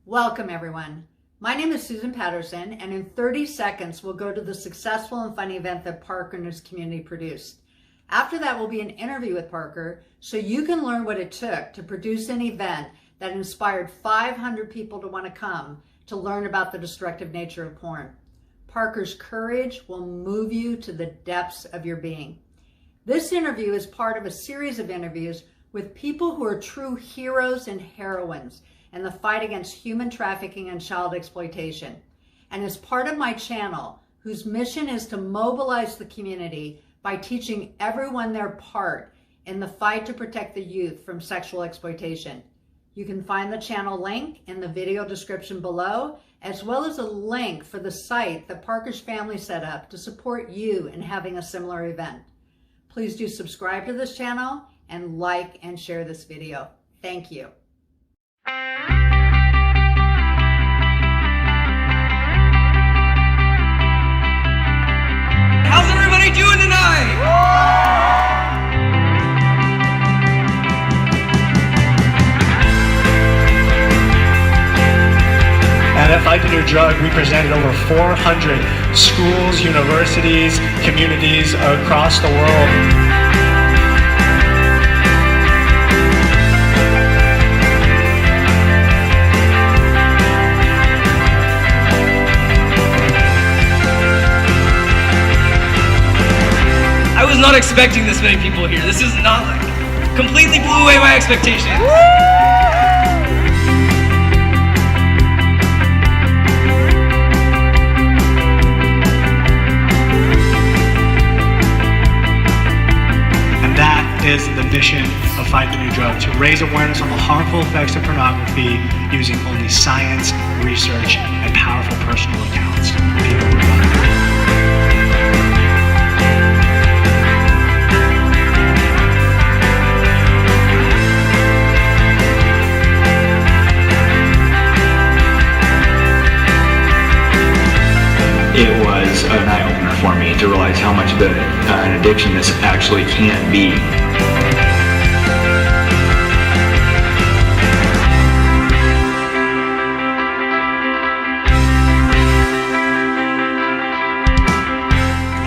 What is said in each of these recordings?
Welcome, everyone. My name is Susan Patterson, and in 30 seconds, we'll go to the successful and fun event that Parker and his community produced. After that will be an interview with Parker, so you can learn what it took to produce an event that inspired 500 people to want to come to learn about the destructive nature of porn. Parker's courage will move you to the depths of your being. This interview is part of a series of interviews with people who are true heroes and heroines in the fight against human trafficking and child exploitation, and is part of my channel, whose mission is to mobilize the community by teaching everyone their part in the fight to protect the youth from sexual exploitation. You can find the channel link in the video description below, as well as a link for the site that Parker's family set up to support you in having a similar event. Please do subscribe to this channel and like and share this video. Thank you. How's everybody doing tonight? At Fight the New Drug, we presented over 400 schools, universities, communities across the world. I was not expecting this many people here. This is not completely blew away my expectations. And that is the mission of Fight the New Drug, to raise awareness on the harmful effects of pornography using only science, research, and powerful personal accounts from people who have done it. It was an eye-opener for me to realize how much of an addiction this actually can be.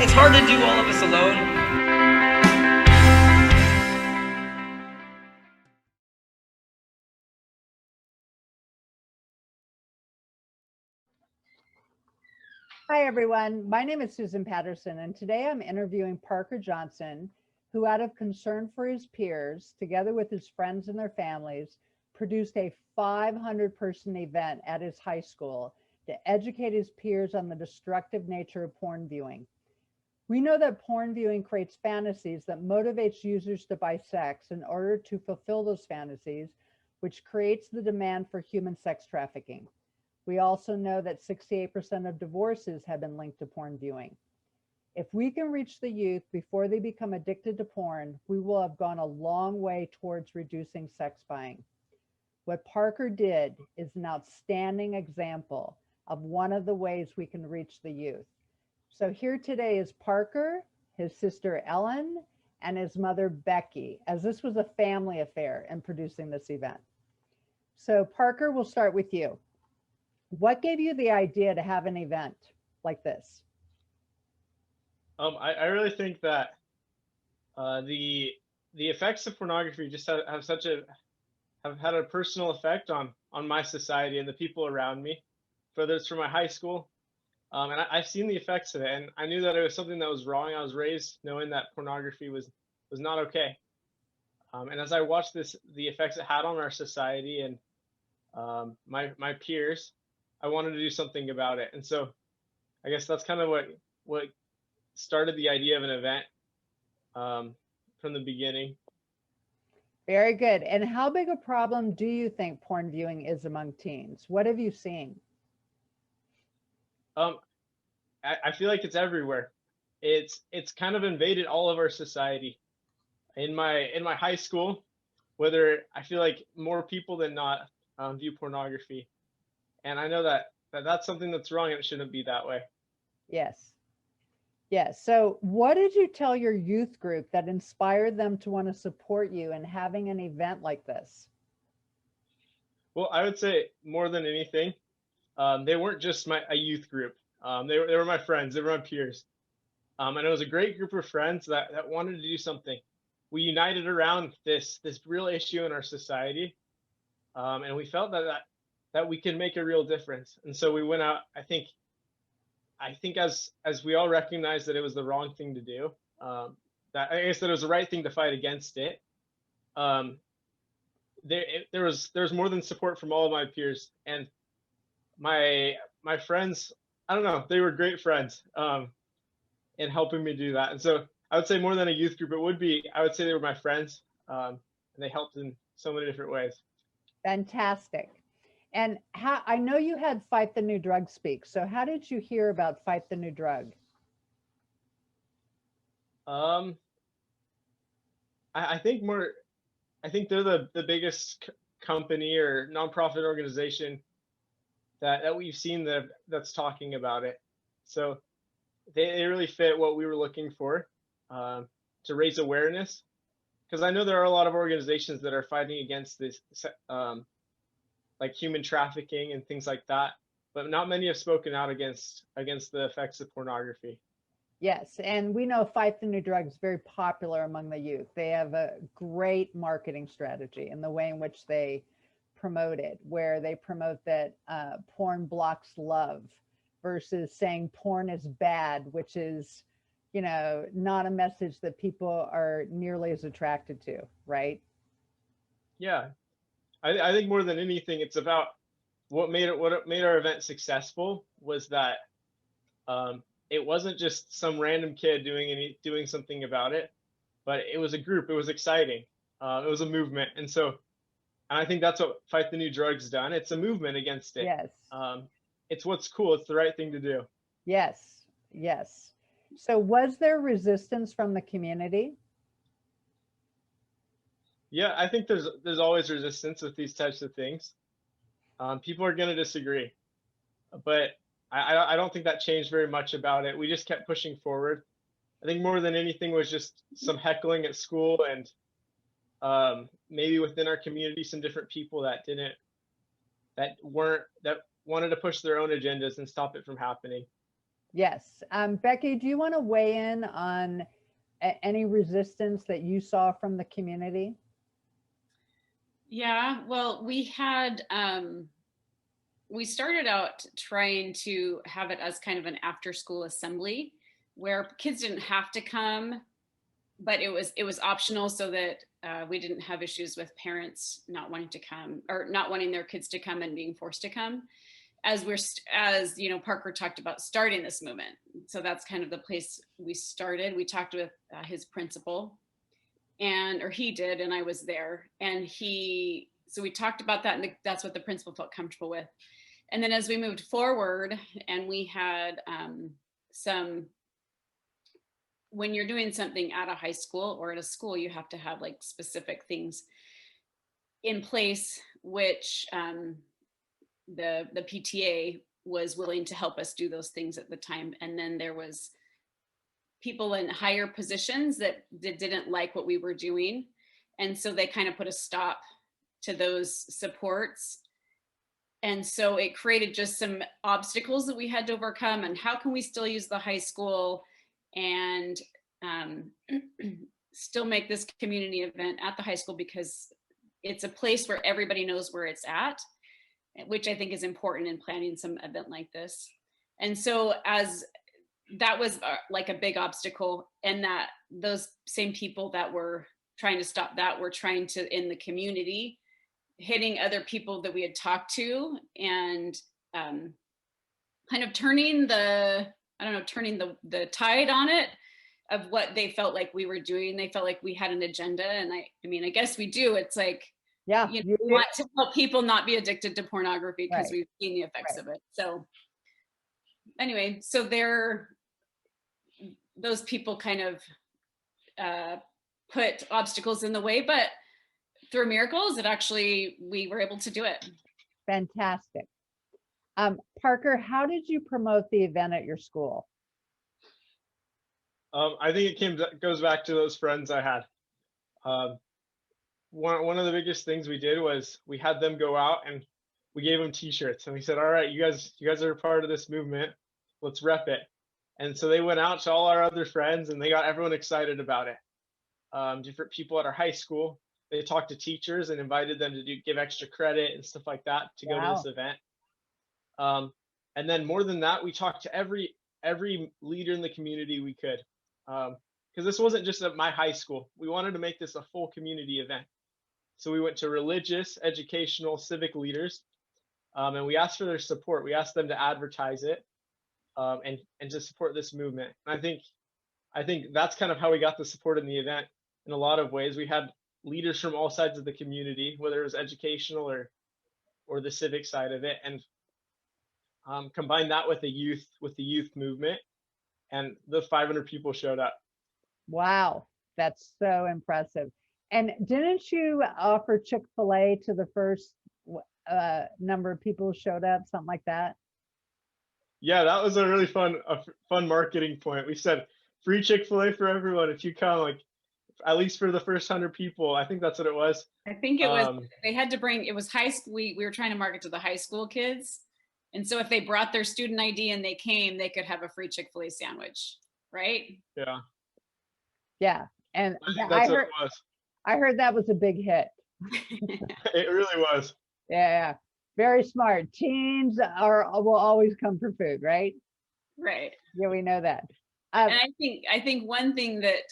It's hard to do all of this alone. Hi, everyone. My name is Susan Patterson, and today I'm interviewing Parker Johnson, who, out of concern for his peers, together with his friends and their families, produced a 500-person event at his high school to educate his peers on the destructive nature of porn viewing. We know that porn viewing creates fantasies that motivates users to buy sex in order to fulfill those fantasies, which creates the demand for human sex trafficking. We also know that 68% of divorces have been linked to porn viewing. If we can reach the youth before they become addicted to porn, we will have gone a long way towards reducing sex buying. What Parker did is an outstanding example of one of the ways we can reach the youth. So here today is Parker, his sister Ellen, and his mother Becky, as this was a family affair in producing this event. So Parker, we'll start with you. What gave you the idea to have an event like this? I really think that the effects of pornography just have had a personal effect on my society and the people around me, whether it's from my high school, and I've seen the effects of it, and I knew that it was something that was wrong. I was raised knowing that pornography was not okay, and as I watched the effects it had on our society and my peers, I wanted to do something about it. And so I guess that's kind of what started the idea of an event from the beginning. Very good. And how big a problem do you think porn viewing is among teens? What have you seen? I feel like it's everywhere. It's kind of invaded all of our society. In my high school, whether I feel like more people than not view pornography. And I know that's something that's wrong and it shouldn't be that way. Yes. Yes. So what did you tell your youth group that inspired them to want to support you in having an event like this? Well, I would say more than anything, they weren't just a youth group. They were my friends. They were my peers. And it was a great group of friends that wanted to do something. We united around this real issue in our society, and we felt that we could make a real difference. And so we went out. I think as we all recognized that it was the wrong thing to do, that I guess that it was the right thing to fight against it. Um, there was more than support from all of my peers and my friends. I don't know, they were great friends in helping me do that. And so I would say more than a youth group, I would say they were my friends, and they helped in so many different ways. Fantastic. And how, I know you had Fight the New Drug Speak. So how did you hear about Fight the New Drug? I think they're the biggest company or nonprofit organization that we've seen that's talking about it. So they really fit what we were looking for, to raise awareness. Because I know there are a lot of organizations that are fighting against this, like human trafficking and things like that, but not many have spoken out against the effects of pornography. Yes, and we know Fight the New Drug is very popular among the youth. They have a great marketing strategy in the way in which they promote it, where they promote that porn blocks love versus saying porn is bad, which is, not a message that people are nearly as attracted to, right? Yeah, I think more than anything, it's about what made our event successful was that it wasn't just some random kid doing something about it, but it was a group. It was exciting. It was a movement, and I think that's what Fight the New Drug's done. It's a movement against it. Yes. It's what's cool. It's the right thing to do. Yes. Yes. So was there resistance from the community? Yeah, I think there's always resistance with these types of things. People are going to disagree, but I don't think that changed very much about it. We just kept pushing forward. I think more than anything was just some heckling at school and maybe within our community, some different people that wanted to push their own agendas and stop it from happening. Yes. Becky, do you want to weigh in on any resistance that you saw from the community? Yeah, well, we started out trying to have it as kind of an after school assembly where kids didn't have to come, but it was optional so that we didn't have issues with parents not wanting to come or not wanting their kids to come and being forced to come. As Parker talked about starting this movement. So that's kind of the place we started. We talked with his principal or he did, and I was there. And so we talked about that, and that's what the principal felt comfortable with. And then as we moved forward and we had when you're doing something at a high school or at a school, you have to have like specific things in place, which the PTA was willing to help us do those things at the time. And then there was people in higher positions that didn't like what we were doing. And so they kind of put a stop to those supports. And so it created just some obstacles that we had to overcome. And how can we still use the high school and still make this community event at the high school, because it's a place where everybody knows where it's at, which I think is important in planning some event like this. And so as that was like a big obstacle, and that those same people that were trying to stop that were trying to, in the community, hitting other people that we had talked to and kind of turning the tide on it of what they felt like we were doing. They felt like we had an agenda. And I mean, I guess we do. It's like, yeah, we want to help people not be addicted to pornography because we've seen the effects of it. So anyway, so those people kind of put obstacles in the way, but through miracles, we were able to do it. Fantastic. Parker, how did you promote the event at your school? I think it goes back to those friends I had. one of the biggest things we did was we had them go out and we gave them t-shirts and we said, all right, you guys are a part of this movement. Let's rep it. And so they went out to all our other friends and they got everyone excited about it. Different people at our high school, they talked to teachers and invited them to give extra credit and stuff like that to go to Wow. this event. And then more than that, we talked to every leader in the community we could. Because this wasn't just at my high school. We wanted to make this a full community event. So we went to religious, educational, civic leaders, and we asked for their support. We asked them to advertise it, and to support this movement. And I think that's kind of how we got the support in the event. In a lot of ways, we had leaders from all sides of the community, whether it was educational or the civic side of it, and combine that with the youth movement, and the 500 people showed up. Wow, that's so impressive. And didn't you offer Chick-fil-A to the first number of people who showed up, something like that? Yeah, that was a really fun marketing point. We said free Chick-fil-A for everyone if you come, like at least for the first 100 people. I think that's what it was. I think it was, they had to bring, it was high school. We were trying to market to the high school kids. And so if they brought their student ID and they came, they could have a free Chick-fil-A sandwich, right? Yeah, Yeah. And I think I that's what heard, it was. I heard that was a big hit. It really was. Yeah. Very smart. Teens will always come for food, right? Right. Yeah, we know that. And I think one thing that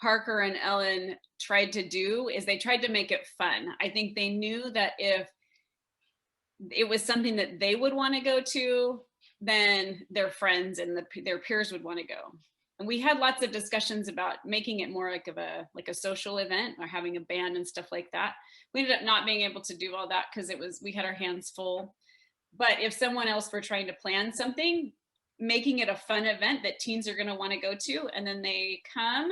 Parker and Ellen tried to do is they tried to make it fun. I think they knew that if it was something that they would want to go to, then their friends and their peers would want to go. And we had lots of discussions about making it more like a social event or having a band and stuff like that. We ended up not being able to do all that because we had our hands full. But if someone else were trying to plan something, making it a fun event that teens are going to want to go to, and then they come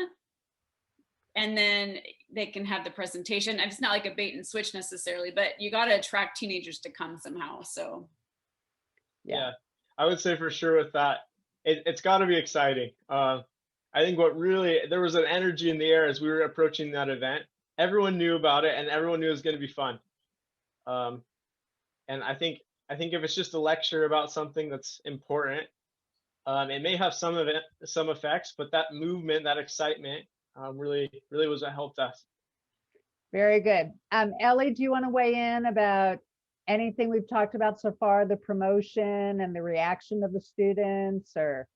and then they can have the presentation. And it's not like a bait and switch necessarily, but you got to attract teenagers to come somehow. So yeah, I would say for sure with that, it's got to be exciting. I think there was an energy in the air as we were approaching that event. Everyone knew about it and everyone knew it was going to be fun. And I think if it's just a lecture about something that's important, it may have some effects, but that movement, that excitement, really was what helped us. Very good. Ellie, do you want to weigh in about anything we've talked about so far, the promotion and the reaction of the students, or?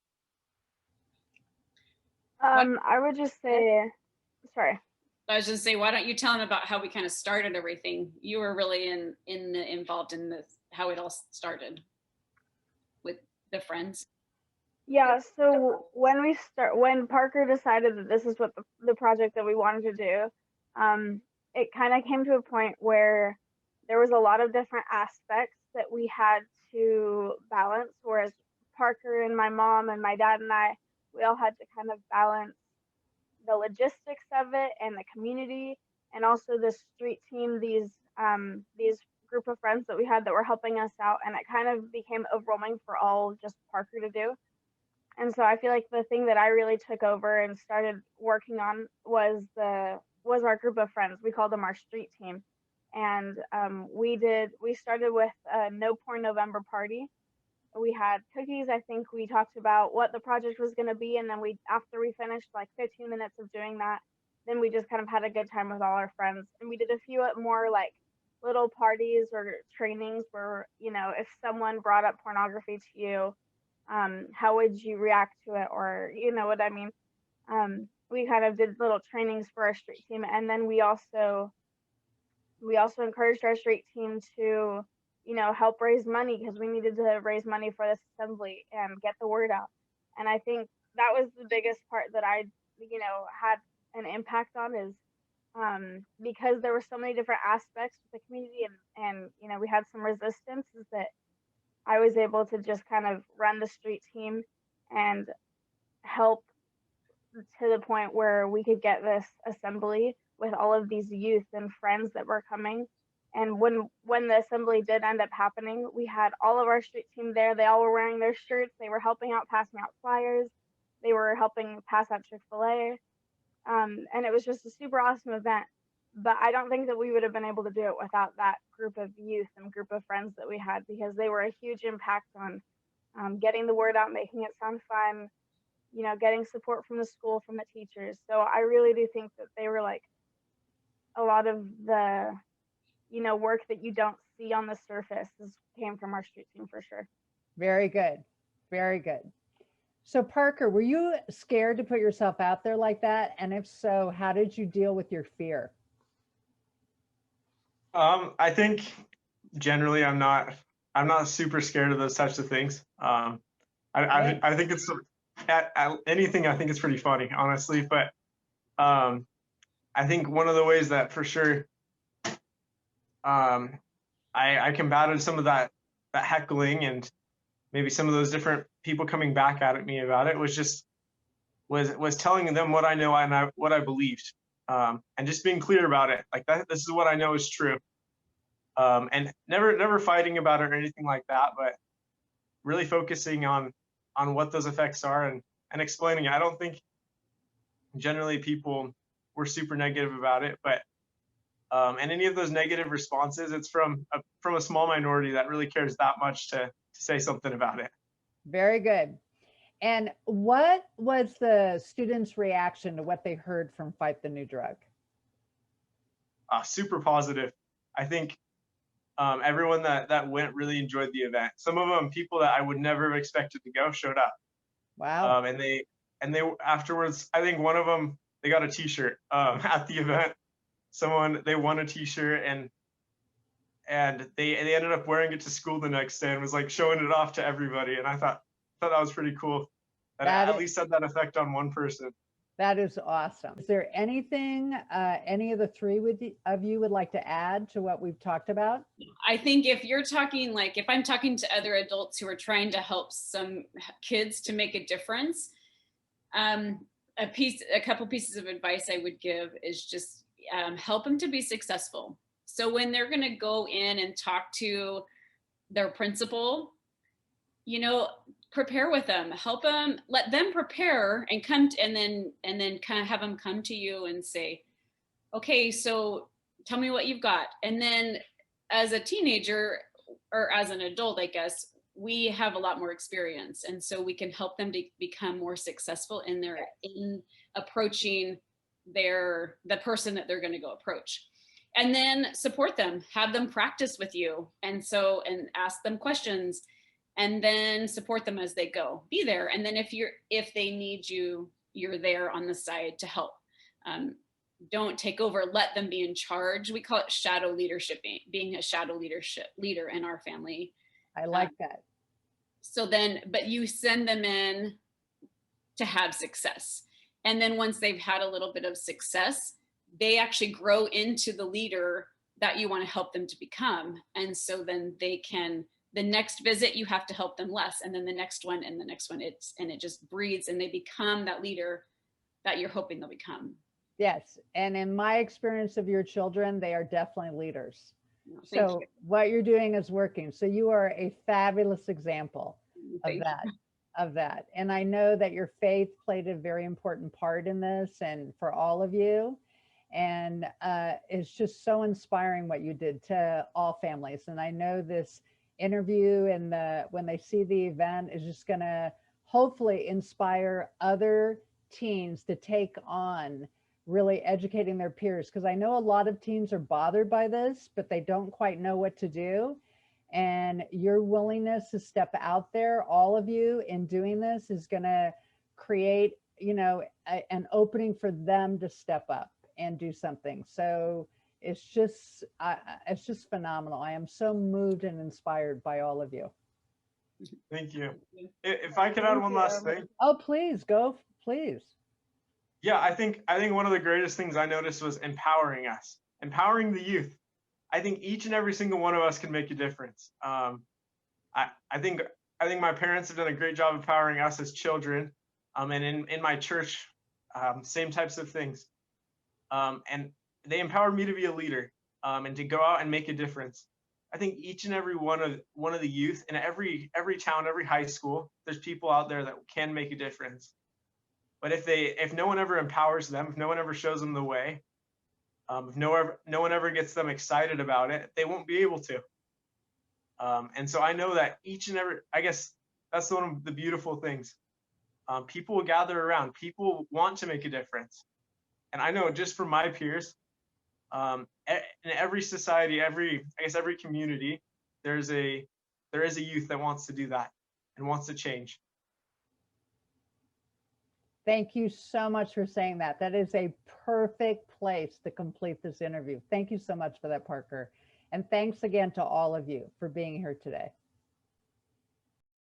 I would just say, sorry. I was just say, why don't you tell them about how we kind of started everything? You were really involved in how it all started with the friends. Yeah, so when Parker decided that this is what the project that we wanted to do, it kind of came to a point where there was a lot of different aspects that we had to balance, whereas Parker and my mom and my dad and I, we all had to kind of balance the logistics of it and the community, and also the street team, these group of friends that we had that were helping us out, and it kind of became overwhelming for all just Parker to do. And so I feel like the thing that I really took over and started working on was our group of friends. We called them our street team. And we started with a No Porn November party. We had cookies. I think we talked about what the project was going to be. And then after we finished like 15 minutes of doing that, then we just kind of had a good time with all our friends. And we did a few more like little parties or trainings where, if someone brought up pornography to you, how would you react to it? Or, you know what I mean? We kind of did little trainings for our street team. And then we also encouraged our street team to, help raise money, because we needed to raise money for this assembly and get the word out. And I think that was the biggest part that I, had an impact on, is because there were so many different aspects of the community and we had some resistance, is that I was able to just kind of run the street team and help to the point where we could get this assembly with all of these youth and friends that were coming. And when the assembly did end up happening, we had all of our street team there. They all were wearing their shirts. They were helping out, passing out flyers. They were helping pass out Chick-fil-A. And it was just a super awesome event. but I don't think that we would have been able to do it without that group of youth and group of friends that we had, because they were a huge impact on getting the word out, making it sound fun, you know, getting support from the school, from the teachers. So I really do think that they were like a lot of the, you know, work that you don't see on the surface came from our street team for sure. Very good. Very good. So Parker, were you scared to put yourself out there like that? And if so, how did you deal with your fear? I think generally I'm not super scared of those types of things. I think it's anything. I think it's pretty funny, honestly. But I think one of the ways that for sure I combated some of that heckling and maybe some of those different people coming back at me about it was telling them what I know and what I believed, and just being clear about it, like that. This is what I know is true, and never fighting about it or anything like that, but really focusing on what those effects are and explaining it. I don't think generally people were super negative about it, but and any of those negative responses, it's from a small minority that really cares that much to say something about it. Very good. And what was the students' reaction to what they heard from Fight the New Drug? Super positive. I think everyone that went really enjoyed the event. Some of them, people that I would never have expected to go, showed up. Wow. And they afterwards, I think one of them, they got a t-shirt at the event. They won a t-shirt and they ended up wearing it to school the next day and was like showing it off to everybody. And I thought that was pretty cool. That at least had that effect on one person. That is awesome. Is there anything any of the three of you would like to add to what we've talked about? I think if you're talking, like if I'm talking to other adults who are trying to help some kids to make a difference, a couple pieces of advice I would give is just help them to be successful. So when they're going to go in and talk to their principal, you know, prepare with them, help them, let them prepare and come and then kind of have them come to you and say, okay, so tell me what you've got. And then as a teenager or as an adult, I guess, we have a lot more experience. And so we can help them to become more successful in approaching the person that they're going to go approach. And then support them, have them practice with you. And ask them questions and then support them as they go, be there. And then if they need you, you're there on the side to help. Don't take over, let them be in charge. We call it shadow leadership, being a shadow leader in our family. I like that. So then, but you send them in to have success. And then once they've had a little bit of success, they actually grow into the leader that you want to help them to become. And so then they can, the next visit, you have to help them less. And then the next one and the next one, it just breeds and they become that leader that you're hoping they'll become. Yes. And in my experience of your children, they are definitely leaders. Thank So you. what you're doing is working. So you are a fabulous example Thank of that. And I know that your faith played a very important part in this and for all of you. And it's just so inspiring what you did to all families. And I know this interview and when they see the event is just going to hopefully inspire other teens to take on really educating their peers, because I know a lot of teens are bothered by this, but they don't quite know what to do. And your willingness to step out there, all of you, in doing this is going to create, you know, an opening for them to step up and do something. So it's just phenomenal. I am so moved and inspired by all of you. Thank you. If I could add one last thing. Oh, please go, please. Yeah, I think one of the greatest things I noticed was empowering us, empowering the youth. I think each and every single one of us can make a difference. I think my parents have done a great job empowering us as children, and in my church, same types of things. And they empowered me to be a leader, and to go out and make a difference. I think each and every one of the youth in every town, every high school, there's people out there that can make a difference. But if no one ever empowers them, if no one ever shows them the way, If no one ever gets them excited about it, they won't be able to. And so I know that each and every, I guess that's one of the beautiful things. People will gather around. People want to make a difference. And I know just for my peers, in every society, every community, there is a youth that wants to do that and wants to change. Thank you so much for saying that. That is a perfect place to complete this interview. Thank you so much for that, Parker. And thanks again to all of you for being here today.